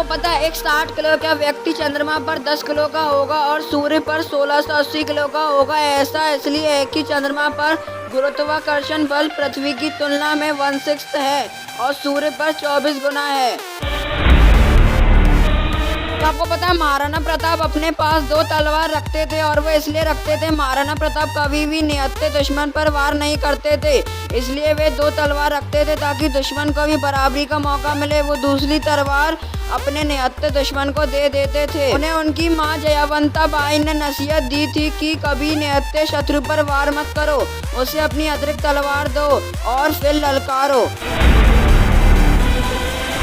आपको पता है एक 60 किलो का व्यक्ति चंद्रमा पर 10 किलो का होगा और सूर्य पर 1680 किलो का होगा। ऐसा इसलिए है कि चंद्रमा पर गुरुत्वाकर्षण बल पृथ्वी की तुलना में 1/6 है और सूर्य पर 24 गुना है। तो आपको पता है महाराणा प्रताप अपने पास 2 तलवार रखते थे और वो इसलिए रखते थे, महाराणा प्रताप कभी भी निहत्थे दुश्मन पर वार नहीं करते थे, इसलिए वे 2 तलवार रखते थे ताकि दुश्मन को भी बराबरी का मौका मिले। वो दूसरी तलवार अपने निहत्थे दुश्मन को दे देते थे। उन्हें उनकी माँ जयावंता बाई ने नसीहत दी थी कि कभी निहत्थे शत्रु पर वार मत करो, उसे अपनी अतिरिक्त तलवार दो और फिर ललकारो।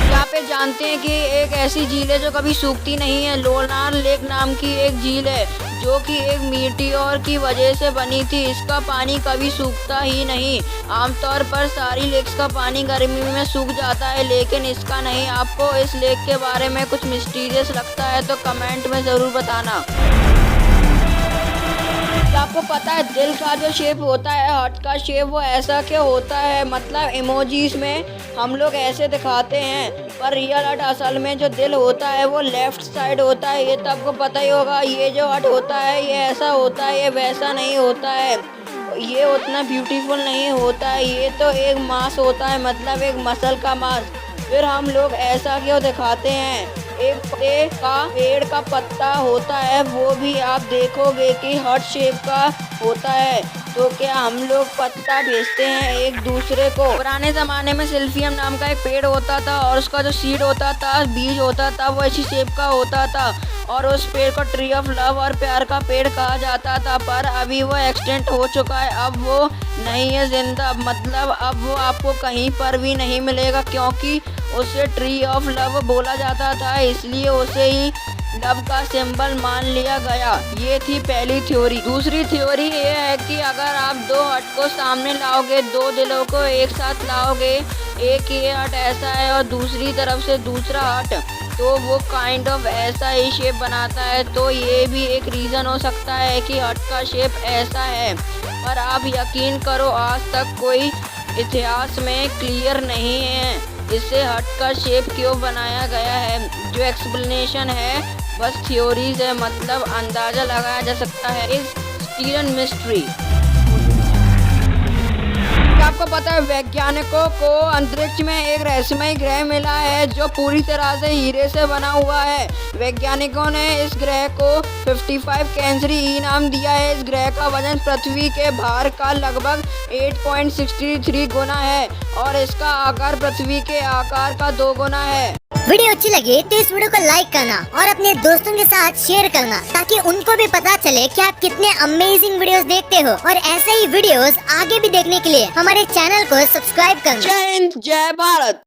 यहाँ पे जानते हैं कि एक ऐसी झील है जो कभी सूखती नहीं है। लोनार लेक नाम की एक झील है जो कि एक मीटियोर की वजह से बनी थी। इसका पानी कभी सूखता ही नहीं। आमतौर पर सारी लेक्स का पानी गर्मी में सूख जाता है लेकिन इसका नहीं। आपको इस लेक के बारे में कुछ मिस्टीरियस लगता है तो कमेंट में ज़रूर बताना। आपको पता है दिल का जो शेप होता है, हार्ट का शेप, वो ऐसा क्यों होता है? मतलब इमोजीज में हम लोग ऐसे दिखाते हैं पर रियल हार्ट असल में जो दिल होता है वो लेफ्ट साइड होता है। ये तो आपको पता ही होगा। ये जो हार्ट होता है ये ऐसा होता है, ये वैसा नहीं होता है, ये उतना ब्यूटीफुल नहीं होता है। ये तो एक मांस होता है, मतलब एक मसल का मांस। फिर हम लोग ऐसा क्यों दिखाते हैं? एक पेड़ का पत्ता होता है वो भी आप देखोगे कि हार्ट शेप का होता है। तो क्या हम लोग पत्ता भेजते हैं एक दूसरे को? पुराने ज़माने में सिल्फियम नाम का एक पेड़ होता था और उसका जो सीड होता था, बीज होता था, वो इसी शेप का होता था और उस पेड़ को ट्री ऑफ लव और प्यार का पेड़ कहा जाता था। पर अभी वो एक्सटेंट हो चुका है, अब वो नहीं है जिंदा। मतलब अब वो आपको कहीं पर भी नहीं मिलेगा क्योंकि उसे ट्री ऑफ लव बोला जाता था, इसलिए उसे ही लव का सिंबल मान लिया गया। ये थी पहली थ्योरी। दूसरी थ्योरी ये है कि अगर आप 2 हार्ट को सामने लाओगे, 2 दिलों को एक साथ लाओगे, एक ये हार्ट ऐसा है और दूसरी तरफ से दूसरा हार्ट, तो वो काइंड ऑफ ऐसा ही शेप बनाता है। तो ये भी एक रीज़न हो सकता है कि हार्ट का शेप ऐसा है। पर आप यकीन करो आज तक कोई इतिहास में क्लियर नहीं है इससे हार्ट का शेप क्यों बनाया गया है। जो एक्सप्लेनेशन है बस थ्योरीज है, मतलब अंदाज़ा लगाया जा सकता है। इस स्टीलन मिस्ट्री। आपको पता है वैज्ञानिकों को अंतरिक्ष में एक रहस्यमय ग्रह मिला है जो पूरी तरह से हीरे से बना हुआ है। वैज्ञानिकों ने इस ग्रह को 55 कैंसरी ई नाम दिया है। इस ग्रह का वजन पृथ्वी के भार का लगभग 8.63 गुना है और इसका आकार पृथ्वी के आकार का 2 गुना है। वीडियो अच्छी लगी तो इस वीडियो को लाइक करना और अपने दोस्तों के साथ शेयर करना ताकि उनको भी पता चले कि आप कितने अमेजिंग वीडियोस देखते हो। और ऐसे ही वीडियोस आगे भी देखने के लिए हमारे चैनल को सब्सक्राइब करना। जय हिंद, जय भारत।